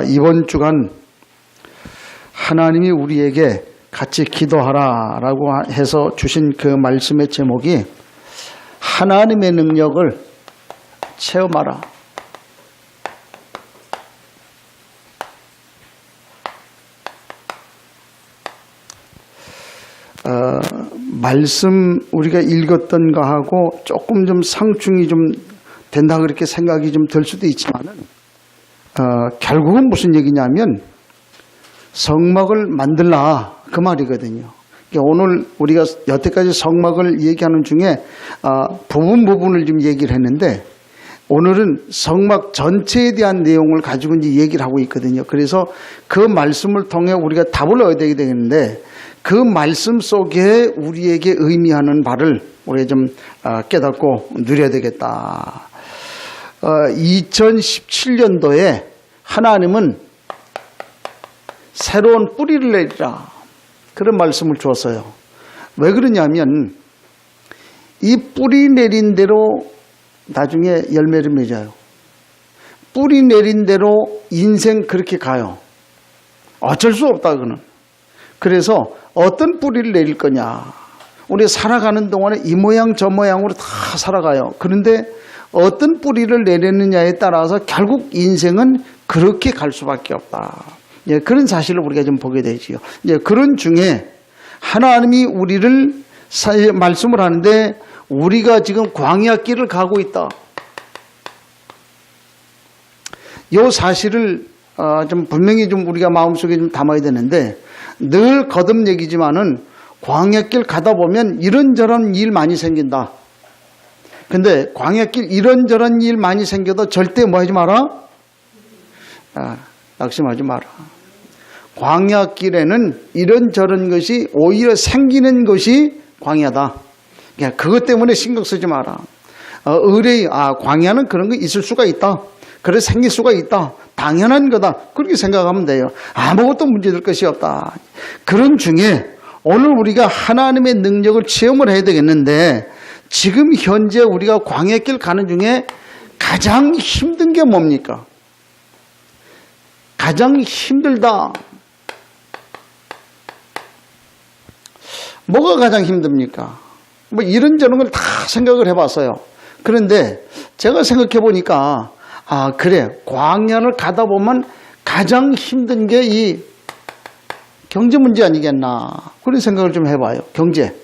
이번 주간 하나님이 우리에게 같이 기도하라라고 해서 주신 그 말씀의 제목이 하나님의 능력을 체험하라. 말씀 우리가 읽었던 거하고 조금 좀 상충이 좀 된다 그렇게 생각이 좀 들 수도 있지만은 결국은 무슨 얘기냐면 성막을 만들라 그 말이거든요. 오늘 우리가 여태까지 성막을 얘기하는 중에 부분을 좀 얘기를 했는데 오늘은 성막 전체에 대한 내용을 가지고 이제 얘기를 하고 있거든요. 그래서 그 말씀을 통해 우리가 답을 얻어야 되겠는데 그 말씀 속에 우리에게 의미하는 바를 우리가 좀 깨닫고 누려야 되겠다. 2017년도에 하나님은 새로운 뿌리를 내리라 그런 말씀을 주었어요. 왜 그러냐면 이 뿌리 내린 대로 나중에 열매를 맺어요. 뿌리 내린 대로 인생 그렇게 가요. 어쩔 수 없다 그는. 그래서 어떤 뿌리를 내릴 거냐. 우리 살아가는 동안에 이 모양 저 모양으로 다 살아가요. 그런데 어떤 뿌리를 내렸느냐에 따라서 결국 인생은 그렇게 갈 수밖에 없다. 예, 그런 사실을 우리가 좀 보게 되지요. 예, 그런 중에 하나님이 우리를 말씀을 하는데 우리가 지금 광야길을 가고 있다. 이 사실을 좀 분명히 좀 우리가 마음속에 좀 담아야 되는데 늘 거듭 얘기지만은 광야길 가다 보면 이런저런 일 많이 생긴다. 근데 광야길 이런저런 일 많이 생겨도 절대 뭐 하지 마라? 낙심하지 마라. 광야길에는 이런저런 것이 오히려 생기는 것이 광야다. 그것 때문에 신경 쓰지 마라. 의뢰 광야는 그런 거 있을 수가 있다. 그래서 생길 수가 있다. 당연한 거다. 그렇게 생각하면 돼요. 아무것도 문제될 것이 없다. 그런 중에 오늘 우리가 하나님의 능력을 체험을 해야 되겠는데 지금 현재 우리가 광야길 가는 중에 가장 힘든 게 뭡니까? 가장 힘들다. 뭐가 가장 힘듭니까? 뭐 이런저런 걸 다 생각을 해봤어요. 그런데 제가 생각해 보니까 그래 광야를 가다 보면 가장 힘든 게 이 경제 문제 아니겠나 그런 생각을 좀 해봐요. 경제.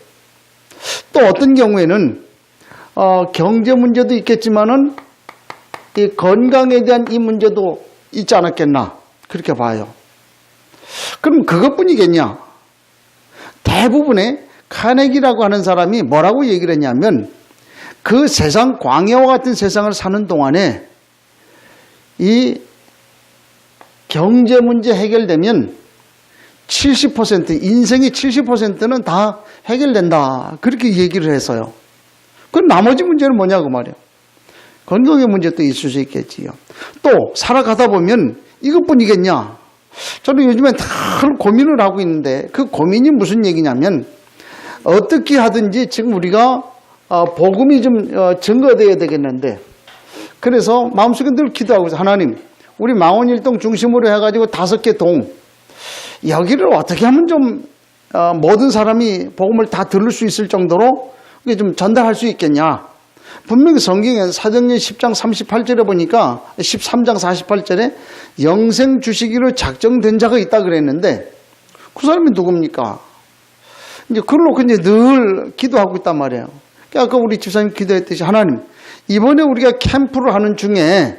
또 어떤 경우에는 경제 문제도 있겠지만은 이 건강에 대한 이 문제도 있지 않았겠나 그렇게 봐요. 그럼 그것뿐이겠냐? 대부분의 카네기라고 하는 사람이 뭐라고 얘기를 했냐면 그 세상 광야와 같은 세상을 사는 동안에 이 경제 문제 해결되면 70% 인생의 70%는 다 해결된다 그렇게 얘기를 했어요. 그럼 나머지 문제는 뭐냐고 말이에요. 건강의 문제도 있을 수 있겠지요. 또 살아가다 보면 이것뿐이겠냐. 저는 요즘에 다 고민을 하고 있는데 그 고민이 무슨 얘기냐면 어떻게 하든지 지금 우리가 복음이 좀 증거되어야 되겠는데 그래서 마음속에 늘 기도하고 있어요. 하나님 우리 망원일동 중심으로 해가지고 5개 동 여기를 어떻게 하면 좀 모든 사람이 복음을 다 들을 수 있을 정도로 좀 전달할 수 있겠냐. 분명히 성경에 사도행전 10장 38절에 보니까 13장 48절에 영생 주시기로 작정된 자가 있다 그랬는데 그 사람이 누굽니까? 이제 그걸로 이제 늘 기도하고 있단 말이에요. 아까 우리 집사님 기도했듯이 하나님 이번에 우리가 캠프를 하는 중에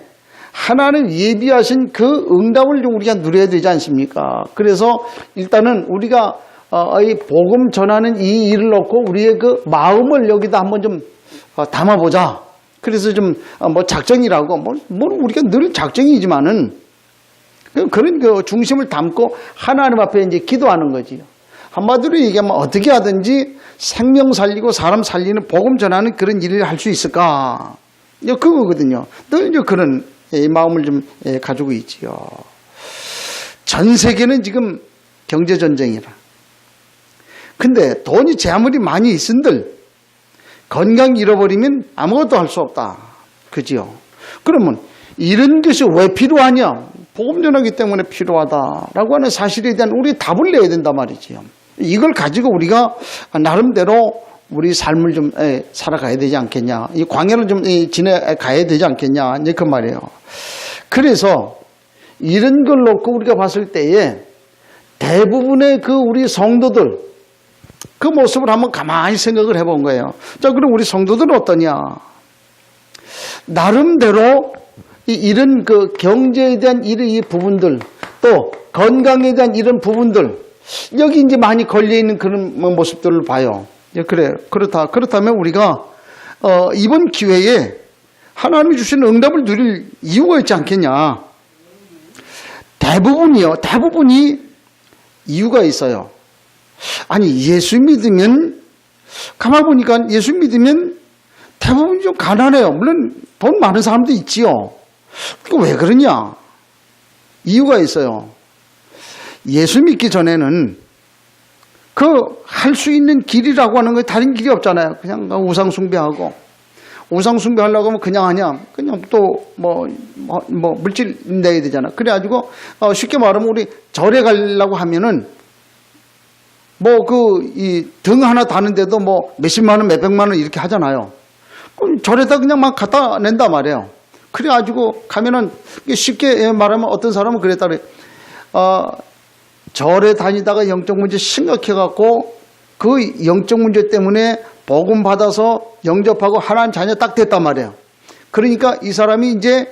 하나님 예비하신 그 응답을 좀 우리가 누려야 되지 않습니까? 그래서 일단은 우리가 이 복음 전하는 이 일을 놓고 우리의 그 마음을 여기다 한번 좀 담아보자. 그래서 좀 뭐 작정이라고 뭐 우리가 늘 작정이지만은 그런 그 중심을 담고 하나님 앞에 이제 기도하는 거지요. 한마디로 얘기하면 어떻게 하든지 생명 살리고 사람 살리는 복음 전하는 그런 일을 할 수 있을까? 그거거든요. 늘 이제 그런 마음을 좀 가지고 있지요. 전 세계는 지금 경제 전쟁이라. 근데 돈이 제 아무리 많이 있은들 건강 잃어버리면 아무것도 할 수 없다. 그지요? 그러면 이런 것이 왜 필요하냐? 복음 전하기 때문에 필요하다라고 하는 사실에 대한 우리 답을 내야 된단 말이지요. 이걸 가지고 우리가 나름대로 우리 삶을 좀 살아가야 되지 않겠냐, 이 광야를 좀 지내가야 되지 않겠냐, 이제 그 말이에요. 그래서 이런 걸 놓고 우리가 봤을 때에 대부분의 그 우리 성도들 그 모습을 한번 가만히 생각을 해본 거예요. 자, 그럼 우리 성도들은 어떠냐? 나름대로 이런 그 경제에 대한 이런 이 부분들, 또 건강에 대한 이런 부분들, 여기 이제 많이 걸려있는 그런 모습들을 봐요. 그래, 그렇다면 우리가, 이번 기회에 하나님이 주시는 응답을 누릴 이유가 있지 않겠냐. 대부분이 이유가 있어요. 아니, 예수 믿으면, 가만 보니까 예수 믿으면 대부분 좀 가난해요. 물론 돈 많은 사람도 있지요. 왜 그러냐? 이유가 있어요. 예수 믿기 전에는 그 할 수 있는 길이라고 하는 거 다른 길이 없잖아요. 그냥 우상 숭배하고, 우상 숭배하려고 하면 그냥 하냐? 그냥 또 물질 내야 되잖아. 그래가지고 쉽게 말하면 우리 절에 가려고 하면은 이 등 하나 다는데도 몇십만 원, 몇백만 원 이렇게 하잖아요. 그럼 절에다 그냥 막 갖다 낸단 말이에요. 그래가지고 가면은 쉽게 말하면 어떤 사람은 그랬다 그래. 절에 다니다가 영적 문제 심각해갖고 그 영적 문제 때문에 복음 받아서 영접하고 하나님 자녀 딱 됐단 말이에요. 그러니까 이 사람이 이제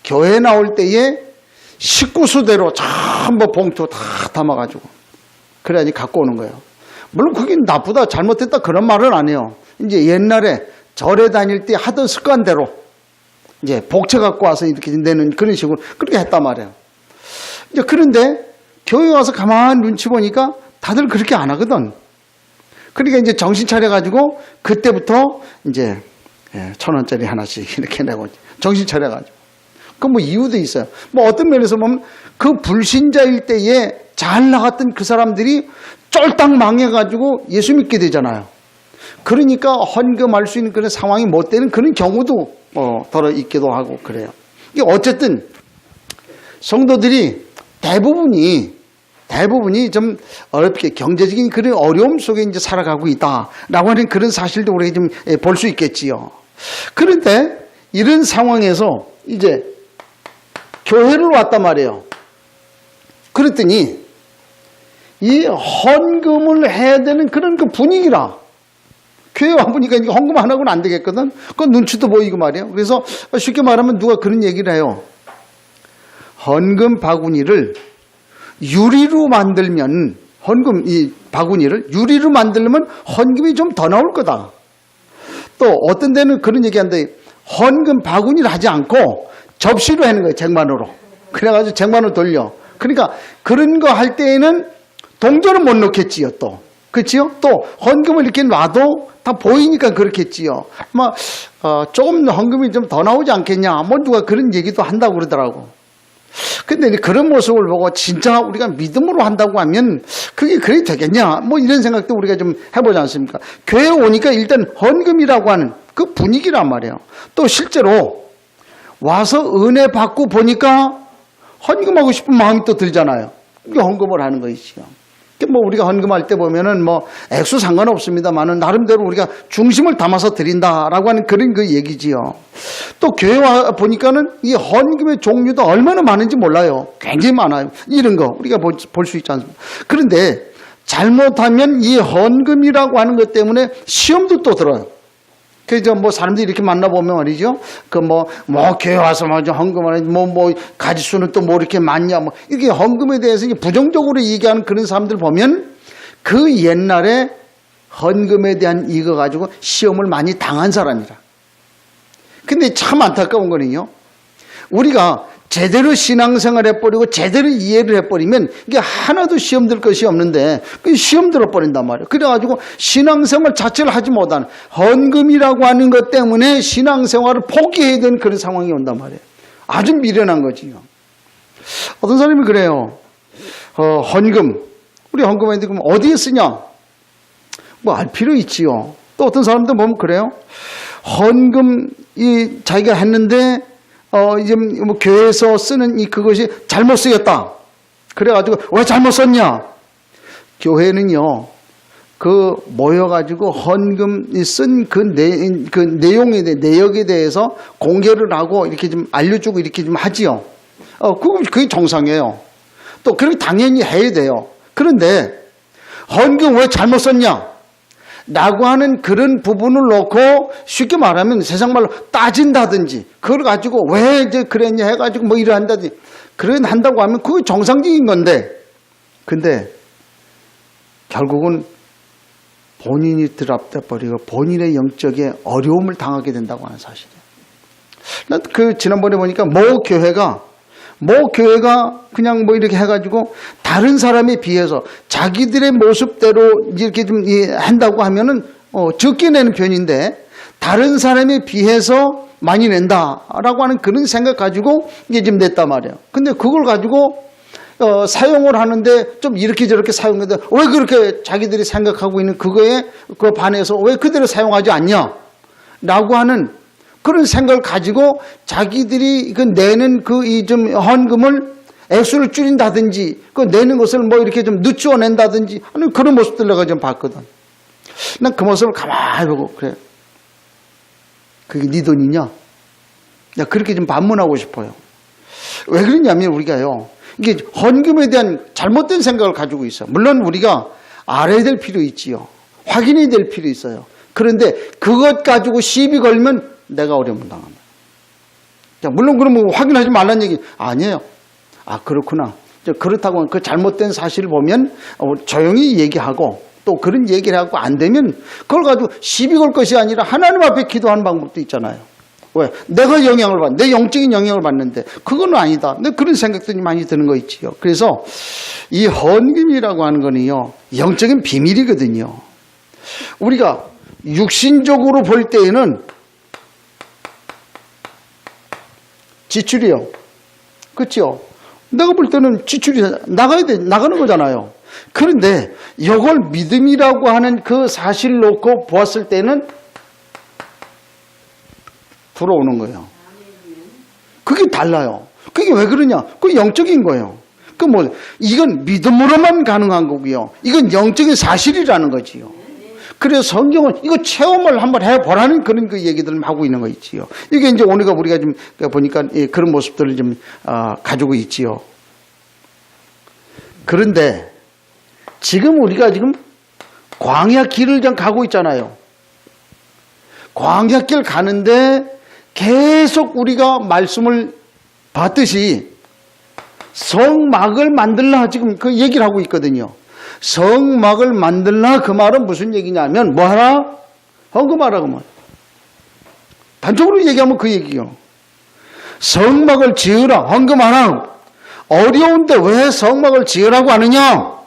교회 나올 때에 식구수대로 전부 봉투 다 담아가지고 그래야지 갖고 오는 거예요. 물론 그게 나쁘다 잘못했다 그런 말은 안 해요. 이제 옛날에 절에 다닐 때 하던 습관대로 이제 복채 갖고 와서 이렇게 내는 그런 식으로 그렇게 했단 말이에요. 이제 그런데 교회 와서 가만히 눈치 보니까 다들 그렇게 안 하거든. 그러니까 이제 정신 차려가지고 그때부터 이제 1,000원짜리 하나씩 이렇게 내고 정신 차려가지고. 그 이유도 있어요. 어떤 면에서 보면 그 불신자일 때에 잘 나갔던 그 사람들이 쫄딱 망해가지고 예수 믿게 되잖아요. 그러니까 헌금할 수 있는 그런 상황이 못 되는 그런 경우도 덜어 있기도 하고 그래요. 어쨌든 성도들이 대부분이 좀 어렵게 경제적인 그런 어려움 속에 이제 살아가고 있다라고 하는 그런 사실도 우리가 좀 볼 수 있겠지요. 그런데 이런 상황에서 이제 교회를 왔단 말이에요. 그랬더니 이 헌금을 해야 되는 그런 그 분위기라. 교회 와보니까 이게 헌금 안 하고는 안 되겠거든. 그건 눈치도 보이고 말이에요. 그래서 쉽게 말하면 누가 그런 얘기를 해요. 헌금 바구니를 유리로 만들면 헌금 이 바구니를 유리로 만들면 헌금이 좀 더 나올 거다. 또 어떤 데는 그런 얘기하는데 헌금 바구니를 하지 않고 접시로 하는 거예요. 쟁반으로. 그래가지고 쟁반으로 돌려. 그러니까 그런 거 할 때에는 동전은 못 넣겠지요. 또 그렇지요? 또 헌금을 이렇게 놔도 다 보이니까 그렇겠지요. 조금 헌금이 좀 더 나오지 않겠냐. 누가 그런 얘기도 한다고 그러더라고. 근데 그런 모습을 보고 진짜 우리가 믿음으로 한다고 하면 그게 그래 되겠냐? 이런 생각도 우리가 좀 해보지 않습니까? 교회에 오니까 일단 헌금이라고 하는 그 분위기란 말이에요. 또 실제로 와서 은혜 받고 보니까 헌금하고 싶은 마음이 또 들잖아요. 이게 헌금을 하는 것이죠. 우리가 헌금할 때 보면은 액수 상관없습니다만은 나름대로 우리가 중심을 담아서 드린다라고 하는 그런 그 얘기지요. 또 교회 와 보니까는 이 헌금의 종류도 얼마나 많은지 몰라요. 굉장히 많아요. 이런 거 우리가 볼 수 있지 않습니까? 그런데 잘못하면 이 헌금이라고 하는 것 때문에 시험도 또 들어요. 그래서 사람들이 이렇게 만나보면 말이죠. 교회 와서 헌금을 가지수는 또 이렇게 많냐. 이렇게 헌금에 대해서 부정적으로 얘기하는 그런 사람들 보면 그 옛날에 헌금에 대한 이거 가지고 시험을 많이 당한 사람이라. 근데 참 안타까운 거는요. 우리가 제대로 신앙생활 해버리고 제대로 이해를 해버리면 이게 하나도 시험 들 것이 없는데 시험 들어버린단 말이에요. 그래가지고 신앙생활 자체를 하지 못하는 헌금이라고 하는 것 때문에 신앙생활을 포기해야 되는 그런 상황이 온단 말이에요. 아주 미련한 거지요. 어떤 사람이 그래요. 헌금. 우리 헌금했는데 그럼 어디에 쓰냐? 알 필요 있지요. 또 어떤 사람들 보면 그래요. 헌금 자기가 했는데 이제 뭐 교회에서 쓰는 그것이 잘못 쓰였다. 그래가지고 왜 잘못 썼냐? 교회는요, 모여가지고 헌금 쓴 그 내역에 대해서 공개를 하고 이렇게 좀 알려주고 이렇게 좀 하지요. 그게 정상이에요. 또 그렇게 당연히 해야 돼요. 그런데 헌금 왜 잘못 썼냐? 라고 하는 그런 부분을 놓고 쉽게 말하면 세상 말로 따진다든지 그걸 가지고 왜 이제 그랬냐 해가지고 뭐 이러한다든지 그런 한다고 하면 그게 정상적인 건데, 근데 결국은 본인이 드랍돼 버리고 본인의 영적인 어려움을 당하게 된다고 하는 사실이에요. 난 지난번에 보니까 모 교회가 그냥 뭐 이렇게 해가지고 다른 사람에 비해서 자기들의 모습대로 이렇게 좀 한다고 하면은 적게 내는 편인데 다른 사람에 비해서 많이 낸다라고 하는 그런 생각 가지고 이게 지금 냈단 말이에요. 근데 그걸 가지고 사용을 하는데 좀 이렇게 저렇게 사용했는데 왜 그렇게 자기들이 생각하고 있는 그거에 반해서 왜 그대로 사용하지 않냐? 라고 하는 그런 생각을 가지고 자기들이 내는 좀 헌금을 액수를 줄인다든지 내는 것을 뭐 이렇게 좀 늦추어 낸다든지 하는 그런 모습들 내가 좀 봤거든. 난 그 모습을 가만히 보고 그래. 그게 네 돈이냐? 야, 그렇게 좀 반문하고 싶어요. 왜 그러냐면 우리가요, 이게 헌금에 대한 잘못된 생각을 가지고 있어요. 물론 우리가 알아야 될 필요 있지요. 확인이 될 필요 있어요. 그런데 그것 가지고 시비 걸면 내가 어려움 당합니다. 물론 그러면 확인하지 말라는 얘기 아니에요. 아, 그렇구나. 그렇다고 그 잘못된 사실을 보면 조용히 얘기하고 또 그런 얘기를 하고 안 되면 그걸 가지고 시비 걸 것이 아니라 하나님 앞에 기도하는 방법도 있잖아요. 왜? 내가 영향을 받, 내 영적인 영향을 받는데 그건 아니다. 그런 생각들이 많이 드는 거 있지요. 그래서 이 헌금이라고 하는 거는요, 영적인 비밀이거든요. 우리가 육신적으로 볼 때에는 지출이요. 그렇죠? 내가 볼 때는 지출이 나가야 돼, 나가는 거잖아요. 그런데 이걸 믿음이라고 하는 그 사실을 놓고 보았을 때는 들어오는 거예요. 그게 달라요. 그게 왜 그러냐? 그게 영적인 거예요. 이건 믿음으로만 가능한 거고요. 이건 영적인 사실이라는 거지요. 그래서 성경은 이거 체험을 한번 해보라는 그런 얘기들을 하고 있는 거 있지요. 이게 이제 오늘가 우리가 좀 보니까 그런 모습들을 좀 가지고 있지요. 그런데 지금 우리가 지금 광야 길을 좀 가고 있잖아요. 광야 길 가는데 계속 우리가 말씀을 봤듯이 성막을 만들라 지금 그 얘기를 하고 있거든요. 성막을 만들라 그 말은 무슨 얘기냐면 뭐하라? 헌금하라 그 말. 단적으로 얘기하면 그 얘기요. 성막을 지으라, 헌금하라. 어려운데 왜 성막을 지으라고 하느냐?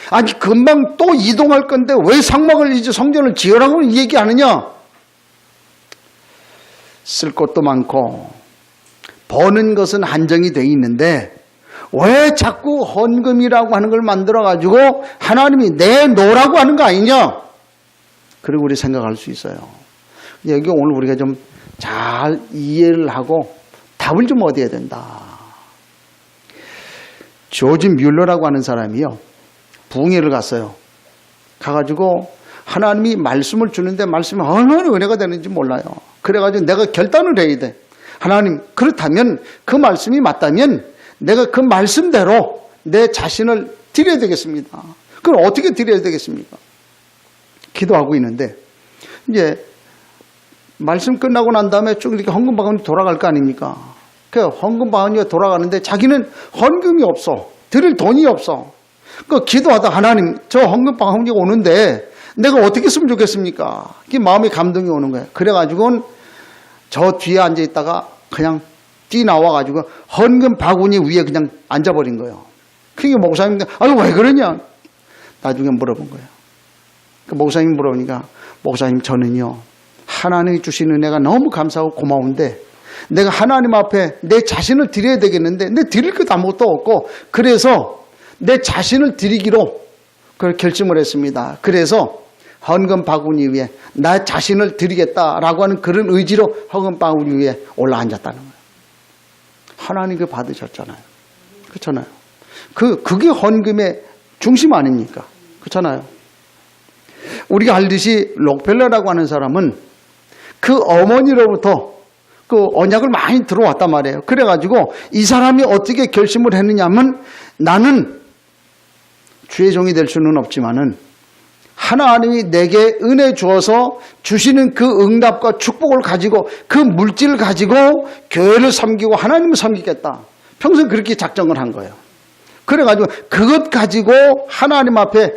아니 금방 또 이동할 건데 왜 성막을 이제 성전을 지으라고 얘기하느냐? 쓸 것도 많고 버는 것은 한정이 되어 있는데 왜 자꾸 헌금이라고 하는 걸 만들어가지고 하나님이 내놓으라고 하는 거 아니냐? 그리고 우리 생각할 수 있어요. 여기 오늘 우리가 좀 잘 이해를 하고 답을 좀 얻어야 된다. 조지 뮬러라고 하는 사람이요, 부흥회를 갔어요. 가가지고 하나님이 말씀을 주는데 말씀이 얼마나 은혜가 되는지 몰라요. 그래가지고 내가 결단을 해야 돼. 하나님, 그렇다면 그 말씀이 맞다면 내가 그 말씀대로 내 자신을 드려야 되겠습니다. 그럼 어떻게 드려야 되겠습니까? 기도하고 있는데 이제 말씀 끝나고 난 다음에 쭉 이렇게 헌금 바구니 돌아갈 거 아닙니까? 그 헌금 바구니가 돌아가는데 자기는 헌금이 없어. 드릴 돈이 없어. 그 기도하다 하나님, 저 헌금 바구니가 오는데 내가 어떻게 했으면 좋겠습니까? 그 마음의 감동이 오는 거예요. 그래가지고는 저 뒤에 앉아 있다가 그냥 뛰 나와가지고 헌금 바구니 위에 그냥 앉아버린 거예요. 그게 목사님인데, 아유, 왜 그러냐? 나중에 물어본 거예요. 그 목사님 물어보니까, 목사님, 저는요, 하나님이 주신 은혜가 너무 감사하고 고마운데, 내가 하나님 앞에 내 자신을 드려야 되겠는데, 내 드릴 것 아무것도 없고, 그래서 내 자신을 드리기로 그걸 결심을 했습니다. 그래서 헌금 바구니 위에 나 자신을 드리겠다라고 하는 그런 의지로 헌금 바구니 위에 올라앉았다는 거예요. 하나님께 받으셨잖아요. 그렇잖아요. 그게 헌금의 중심 아닙니까? 그렇잖아요. 우리가 알듯이 록펠러라고 하는 사람은 그 어머니로부터 그 언약을 많이 들어왔단 말이에요. 그래가지고 이 사람이 어떻게 결심을 했느냐면 나는 주의 종이 될 수는 없지만은 하나님이 내게 은혜 주어서 주시는 그 응답과 축복을 가지고 그 물질을 가지고 교회를 섬기고 하나님을 섬기겠다. 평생 그렇게 작정을 한 거예요. 그래가지고 그것 가지고 하나님 앞에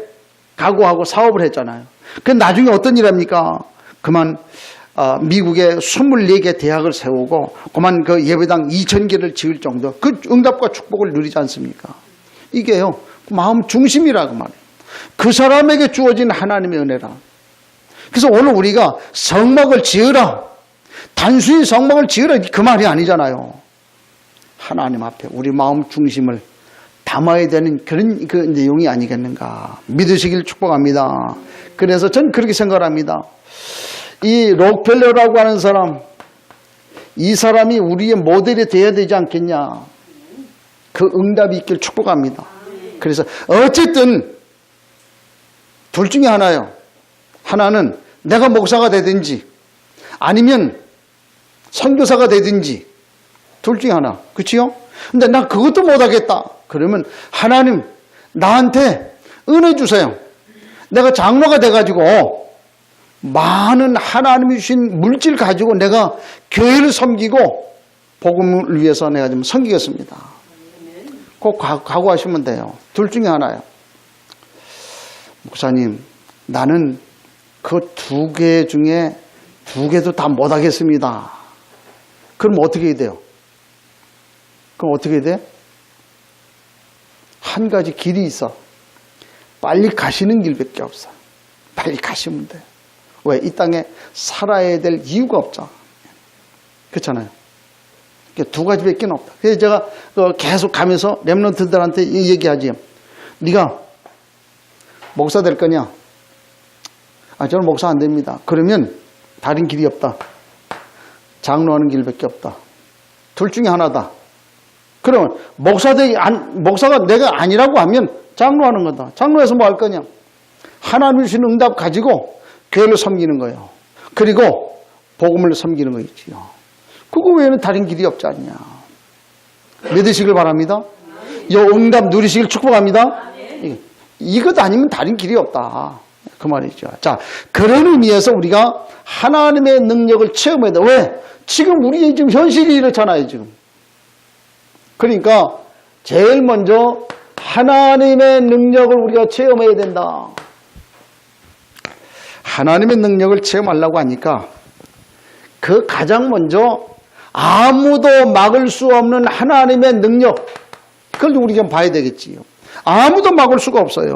각오하고 사업을 했잖아요. 그 나중에 어떤 일 합니까? 그만 미국에 24개 대학을 세우고 그만 그 예배당 2,000개를 지을 정도 그 응답과 축복을 누리지 않습니까? 이게요 마음 중심이라고 말해요. 그 사람에게 주어진 하나님의 은혜라. 그래서 오늘 우리가 성막을 지으라, 단순히 성막을 지으라 그 말이 아니잖아요. 하나님 앞에 우리 마음 중심을 담아야 되는 그런 그 내용이 아니겠는가 믿으시길 축복합니다. 그래서 전 그렇게 생각합니다. 이 록펠러라고 하는 사람, 이 사람이 우리의 모델이 되어야 되지 않겠냐. 그 응답이 있길 축복합니다. 그래서 어쨌든 둘 중에 하나요. 하나는 내가 목사가 되든지 아니면 선교사가 되든지 둘 중에 하나. 그렇지요? 근데 나 그것도 못하겠다. 그러면 하나님 나한테 은혜 주세요. 내가 장로가 돼가지고 많은 하나님이 주신 물질 가지고 내가 교회를 섬기고 복음을 위해서 내가 좀 섬기겠습니다. 꼭 각오하시면 돼요. 둘 중에 하나요. 목사님 나는 그 2개 중에 2개도 다 못하겠습니다. 그럼 어떻게 해야 돼요? 그럼 어떻게 해야 돼? 한 가지 길이 있어. 빨리 가시는 길밖에 없어. 빨리 가시면 돼. 왜? 이 땅에 살아야 될 이유가 없잖아. 그렇잖아요. 2가지밖에 없다. 그래서 제가 계속 가면서 렘넌트들한테 얘기하지. 네가 목사 될 거냐? 저는 목사 안 됩니다. 그러면 다른 길이 없다. 장로하는 길밖에 없다. 둘 중에 하나다. 그러면 목사가 내가 아니라고 하면 장로하는 거다. 장로해서 뭐 할 거냐? 하나님 주신 응답 가지고 교회를 섬기는 거예요. 그리고 복음을 섬기는 거 있지요. 그거 외에는 다른 길이 없지 않냐. 믿으시길 바랍니다. 이 응답 누리시길 축복합니다. 이것 아니면 다른 길이 없다. 그 말이죠. 자, 그런 의미에서 우리가 하나님의 능력을 체험해야 돼. 왜? 지금 우리의 지금 현실이 이렇잖아요, 지금. 그러니까 제일 먼저 하나님의 능력을 우리가 체험해야 된다. 하나님의 능력을 체험하려고 하니까 그 가장 먼저 아무도 막을 수 없는 하나님의 능력, 그걸 우리가 봐야 되겠지요. 아무도 막을 수가 없어요.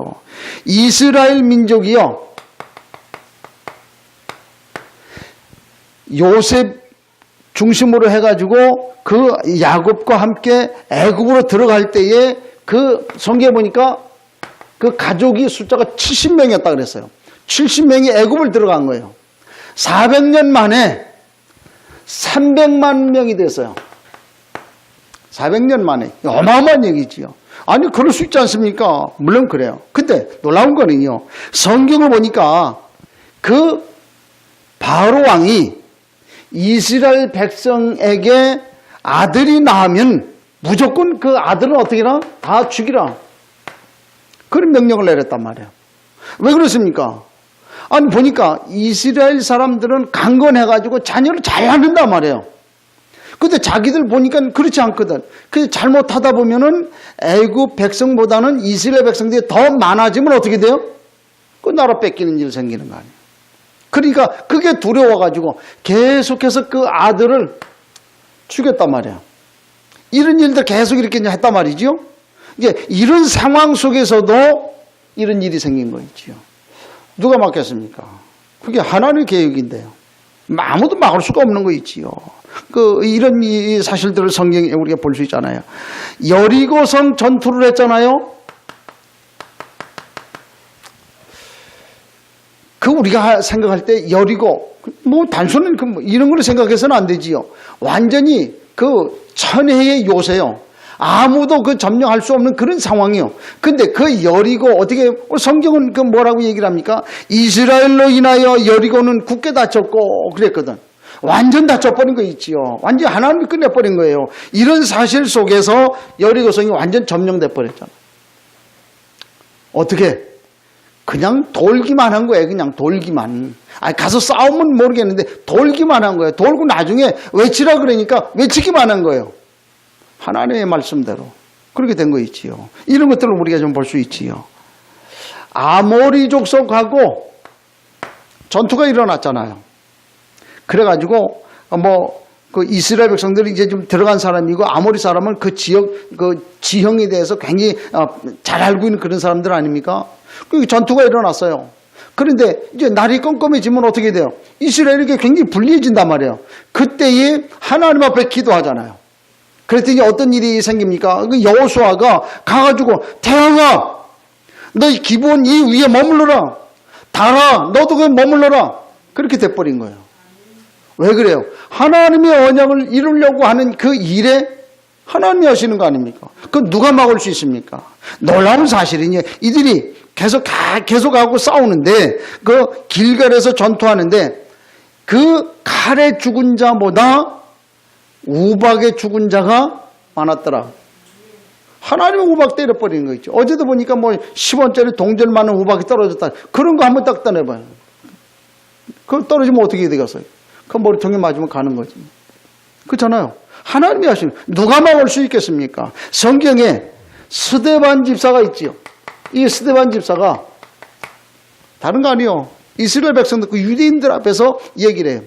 이스라엘 민족이요, 요셉 중심으로 해가지고 그 야곱과 함께 애굽으로 들어갈 때에 그 성경에 보니까 그 가족이 숫자가 70명이었다 그랬어요. 70명이 애굽을 들어간 거예요. 400년 만에 300만 명이 됐어요. 400년 만에. 어마어마한 얘기지요. 아니 그럴 수 있지 않습니까? 물론 그래요. 근데 놀라운 거는요, 성경을 보니까 그 바로 왕이 이스라엘 백성에게 아들이 낳으면 무조건 그 아들은 어떻게 해라? 다 죽이라. 그런 명령을 내렸단 말이에요. 왜 그렇습니까? 아니 보니까 이스라엘 사람들은 강건해가지고 자녀를 잘 낳는단 말이에요. 근데 자기들 보니까 그렇지 않거든. 그래서 잘못하다 보면은 애굽 백성보다는 이스라엘 백성들이 더 많아지면 어떻게 돼요? 그 나라 뺏기는 일 생기는 거 아니에요. 그러니까 그게 두려워가지고 계속해서 그 아들을 죽였단 말이에요. 이런 일들 계속 이렇게 했단 말이지요. 이제 이런 상황 속에서도 이런 일이 생긴 거 있지요. 누가 막겠습니까? 그게 하나님의 계획인데요. 아무도 막을 수가 없는 거 있지요. 이런 이 사실들을 성경에 우리가 볼 수 있잖아요. 여리고성 전투를 했잖아요. 우리가 생각할 때 여리고, 단순한 이런 걸 생각해서는 안 되지요. 완전히 천혜의 요새요. 아무도 그 점령할 수 없는 그런 상황이요. 근데 그 여리고 어떻게 성경은 그 뭐라고 얘기를 합니까? 이스라엘로 인하여 여리고는 굳게 닫혔고 그랬거든. 완전 닫혀버린 거 있지요. 완전 하나님이 끝내버린 거예요. 이런 사실 속에서 여리고성이 완전 점령돼 버렸잖아. 어떻게? 그냥 돌기만 한 거예요. 그냥 돌기만. 아니, 가서 싸우면 모르겠는데 돌기만 한 거예요. 돌고 나중에 외치라 그러니까 외치기만 한 거예요. 하나님의 말씀대로. 그렇게 된 거 있지요. 이런 것들을 우리가 좀 볼 수 있지요. 아모리 족속하고 전투가 일어났잖아요. 그래가지고 그 이스라엘 백성들이 이제 좀 들어간 사람이고 아모리 사람은 그 지역 그 지형에 대해서 굉장히 잘 알고 있는 그런 사람들 아닙니까? 그 전투가 일어났어요. 그런데 이제 날이 껌껌해지면 어떻게 돼요? 이스라엘에게 굉장히 불리해진단 말이에요. 그때에 하나님 앞에 기도하잖아요. 그랬더니 어떤 일이 생깁니까? 그 여호수아가 가가지고 태양아, 너 기브온 이 위에 머물러라. 달아, 너도 거기 머물러라. 그렇게 돼버린 거예요. 왜 그래요? 하나님의 언약을 이루려고 하는 그 일에 하나님이 하시는 거 아닙니까? 그건 누가 막을 수 있습니까? 놀라운 사실이니 이들이 계속하고 싸우는데 그 길갈에서 전투하는데 그 칼에 죽은 자보다 우박에 죽은 자가 많았더라. 하나님이 우박 때려버리는 거 있죠. 어제도 보니까 10원짜리 동전 많은 우박이 떨어졌다. 그런 거 한번 딱 따내봐요. 그거 떨어지면 어떻게 되겠어요? 그 머리통에 맞으면 가는 거지. 그렇잖아요. 하나님이 하시는, 누가 막을 수 있겠습니까? 성경에 스데반 집사가 있지요. 이 스데반 집사가 다른 거 아니요. 이스라엘 백성들, 그 유대인들 앞에서 얘기를 해요.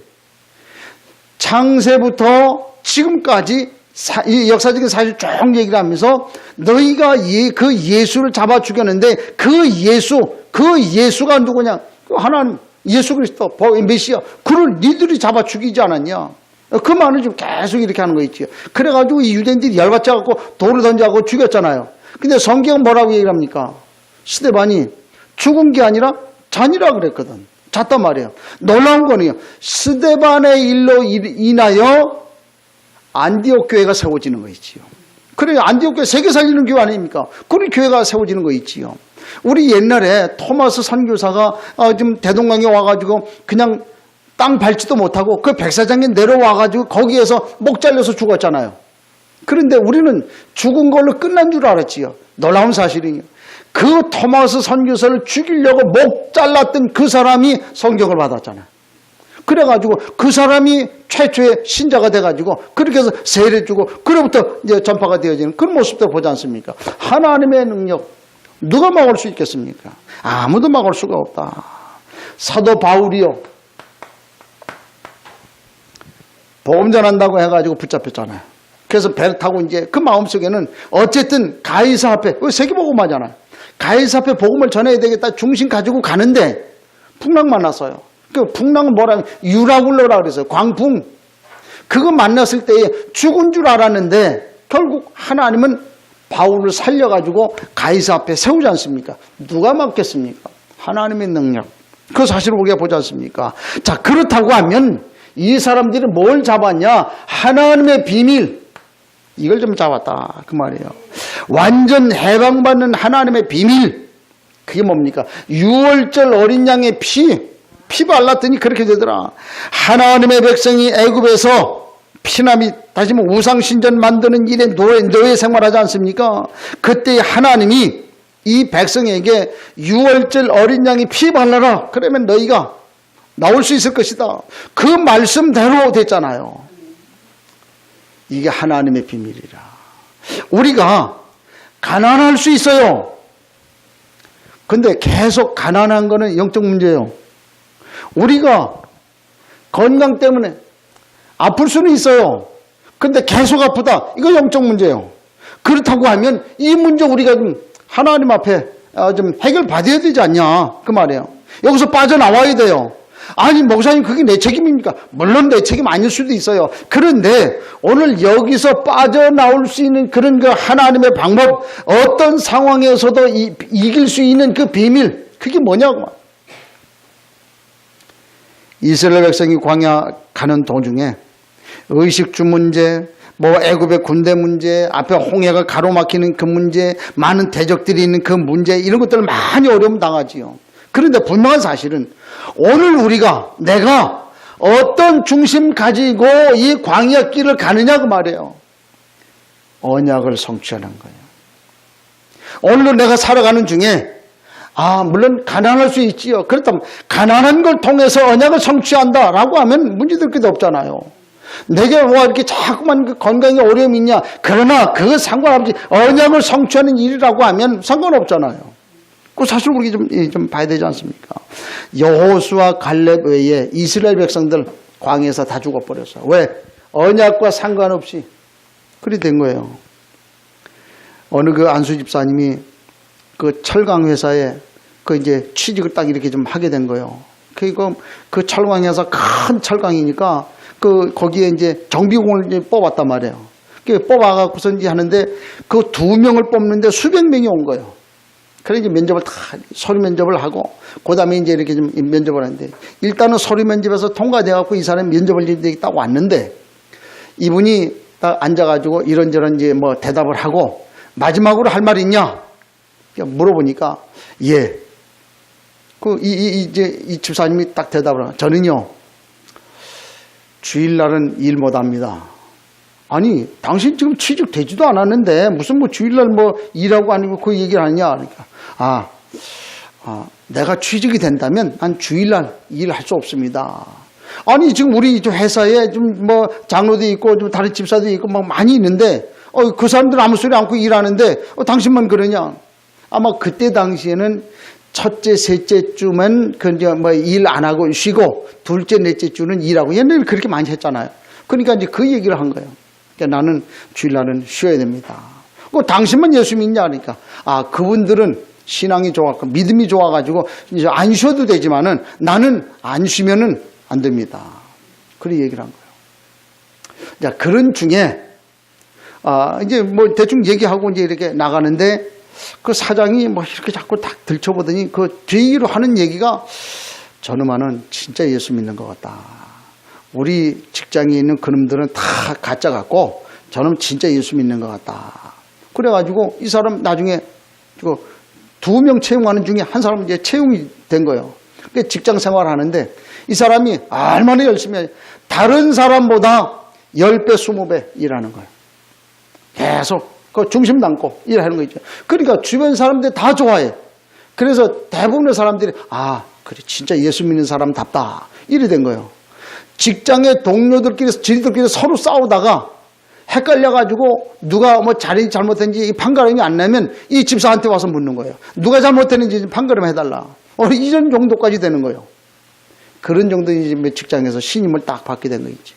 창세부터 지금까지 이 역사적인 사실 쭉 얘기를 하면서 너희가 그 예수를 잡아 죽였는데 그 예수가 누구냐? 하나님, 예수 그리스도, 메시아, 그를 니들이 잡아 죽이지 않았냐? 그 말을 좀 계속 이렇게 하는 거 있죠. 그래가지고 이 유대인들이 열받쳐갖고 돌을 던져갖고 죽였잖아요. 근데 성경은 뭐라고 얘기를 합니까? 스데반이 죽은 게 아니라 잔이라 그랬거든. 잤단 말이에요. 놀라운 거는요. 스데반의 일로 인하여 안디옥 교회가 세워지는 거 있지요. 그래요. 안디옥 교회 세계 살리는 교회 아닙니까? 그런 교회가 세워지는 거 있지요. 우리 옛날에 토마스 선교사가 좀 대동강에 와가지고 그냥 땅 밟지도 못하고 그 백사장에 내려와가지고 거기에서 목 잘려서 죽었잖아요. 그런데 우리는 죽은 걸로 끝난 줄 알았지요. 놀라운 사실이요. 그 토마스 선교사를 죽이려고 목 잘랐던 그 사람이 성경을 받았잖아요. 그래가지고 그 사람이 최초의 신자가 돼가지고 그렇게 해서 세례 주고 그로부터 이제 전파가 되어지는 그런 모습도 보지 않습니까? 하나님의 능력 누가 막을 수 있겠습니까? 아무도 막을 수가 없다. 사도 바울이요. 복음 전한다고 해가지고 붙잡혔잖아요. 그래서 배를 타고 이제 그 마음속에는 어쨌든 가이사 앞에 세계복음하잖아요. 가이사 앞에 복음을 전해야 되겠다 중심 가지고 가는데 풍랑 만났어요. 그 풍랑은 뭐라 유라굴로라 그랬어요. 광풍. 그거 만났을 때에 죽은 줄 알았는데 결국 하나님은 바울을 살려가지고 가이사 앞에 세우지 않습니까? 누가 막겠습니까? 하나님의 능력. 그 사실을 우리가 보지 않습니까? 자, 그렇다고 하면 이 사람들은 뭘 잡았냐? 하나님의 비밀. 이걸 좀 잡았다. 그 말이에요. 완전 해방받는 하나님의 비밀. 그게 뭡니까? 6월절 어린 양의 피 발랐더니 그렇게 되더라. 하나님의 백성이 애굽에서 피나미 다시 우상신전 만드는 일에 노예 생활하지 않습니까? 그때 하나님이 이 백성에게 6월절 어린 양이 피 발라라. 그러면 너희가 나올 수 있을 것이다. 그 말씀대로 됐잖아요. 이게 하나님의 비밀이라. 우리가 가난할 수 있어요. 근데 계속 가난한 거는 영적 문제예요. 우리가 건강 때문에 아플 수는 있어요. 근데 계속 아프다. 이거 영적 문제예요. 그렇다고 하면 이 문제 우리가 좀 하나님 앞에 좀 해결받아야 되지 않냐. 그 말이에요. 여기서 빠져나와야 돼요. 아니 목사님 그게 내 책임입니까? 물론 내 책임 아닐 수도 있어요. 그런데 오늘 여기서 빠져나올 수 있는 그런 그 하나님의 방법, 어떤 상황에서도 이길 수 있는 그 비밀, 그게 뭐냐고. 이스라엘 백성이 광야 가는 도중에 의식주 문제, 뭐 애굽의 군대 문제, 앞에 홍해가 가로막히는 그 문제, 많은 대적들이 있는 그 문제, 이런 것들을 많이 어려움 당하지요. 그런데 분명한 사실은 오늘 내가 어떤 중심 가지고 이 광야 길을 가느냐 그 말이에요. 언약을 성취하는 거예요. 오늘도 내가 살아가는 중에 물론 가난할 수 있지요. 그렇다면 가난한 걸 통해서 언약을 성취한다라고 하면 문제될 게 없잖아요. 내게 뭐 이렇게 자꾸만 그 건강에 어려움이 있냐. 그러나 그거 상관없이 언약을 성취하는 일이라고 하면 상관없잖아요. 그 사실 우리 좀 봐야 되지 않습니까? 여호수아 갈렙 외에 이스라엘 백성들 광야에서 다 죽어버렸어. 왜? 언약과 상관없이 그리 된 거예요. 어느 그 안수 집사님이 그 철강 회사에 그 이제 취직을 딱 이렇게 좀 하게 된 거예요. 그 철강 회사 큰 철강이니까 거기에 이제 정비공을 이제 뽑았단 말이에요. 뽑아갖고서 이제 하는데 그 2명을 뽑는데 수백 명이 온 거예요. 그래 이제 면접을 서류 면접을 하고 그 다음에 이제 이렇게 좀 면접을 하는데 일단은 서류 면접에서 통과돼갖고 이 사람이 면접을 이제 딱 왔는데 이분이 딱 앉아가지고 이런저런 이제 뭐 대답을 하고 마지막으로 할 말 있냐? 물어보니까 예. 이 집사님이 딱 대답을 하고 저는요 주일날은 일 못합니다. 아니 당신 지금 취직되지도 않았는데 무슨 뭐 주일날 뭐 일하고 아니고 그 얘기를 하냐? 그러니까 내가 취직이 된다면 난 주일날 일할 수 없습니다. 아니 지금 우리 회사에 좀 뭐 장로도 있고 좀 다른 집사도 있고 막 많이 있는데 그 사람들 아무 소리 않고 일하는데 당신만 그러냐? 아마 그때 당시에는 첫째, 셋째 주면 뭐 일 안 하고 쉬고 둘째, 넷째 주는 일하고 옛날에 그렇게 많이 했잖아요. 그러니까 이제 그 얘기를 한 거예요. 그러니까 나는 주일날은 쉬어야 됩니다. 당신만 예수 믿냐? 그러니까 그분들은 신앙이 좋았고 믿음이 좋아가지고 이제 안 쉬어도 되지만은 나는 안 쉬면은 안 됩니다. 그런 얘기를 한 거예요. 자, 그런 중에 이제 뭐 대충 얘기하고 이제 이렇게 나가는데 그 사장이 뭐 이렇게 자꾸 딱 들춰보더니 그 뒤로 하는 얘기가 저놈아는 진짜 예수 믿는 것 같다. 우리 직장에 있는 그놈들은 다 가짜 같고 저놈 진짜 예수 믿는 것 같다. 그래가지고 이 사람 나중에 2명 채용하는 중에 한 사람은 이제 채용이 된 거예요. 직장 생활을 하는데 이 사람이 얼마나 열심히 해요. 다른 사람보다 10배, 20배 일하는 거예요. 계속 그 중심 담고 일하는 거 있죠. 그러니까 주변 사람들 다 좋아해. 그래서 대부분의 사람들이 그래 진짜 예수 믿는 사람답다. 이래 된 거예요. 직장의 지리들끼리 서로 싸우다가 헷갈려가지고 누가 뭐 자리 잘못했는지 판가름이 안 나면 이 집사한테 와서 묻는 거예요. 누가 잘못했는지 판가름 해달라. 이런 정도까지 되는 거예요. 그런 정도의 직장에서 신임을 딱 받게 된 거 있지.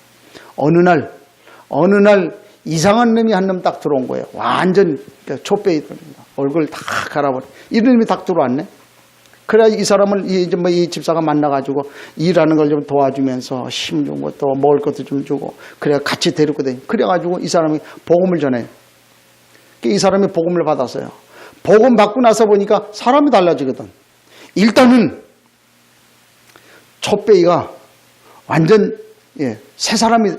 어느 날 이상한 놈이 한 놈 딱 들어온 거예요. 완전 촛배이 얼굴 다 갈아버려. 이런 놈이 딱 들어왔네. 그래야 이 사람을 이 집사가 만나가지고 일하는 걸 좀 도와주면서 힘 주고 또 먹을 것도 좀 주고 그래야 같이 데리고 다니. 그래가지고 이 사람이 복음을 전해요. 이 사람이 복음을 받았어요. 복음 받고 나서 보니까 사람이 달라지거든. 일단은 촛배이가 완전 새 사람이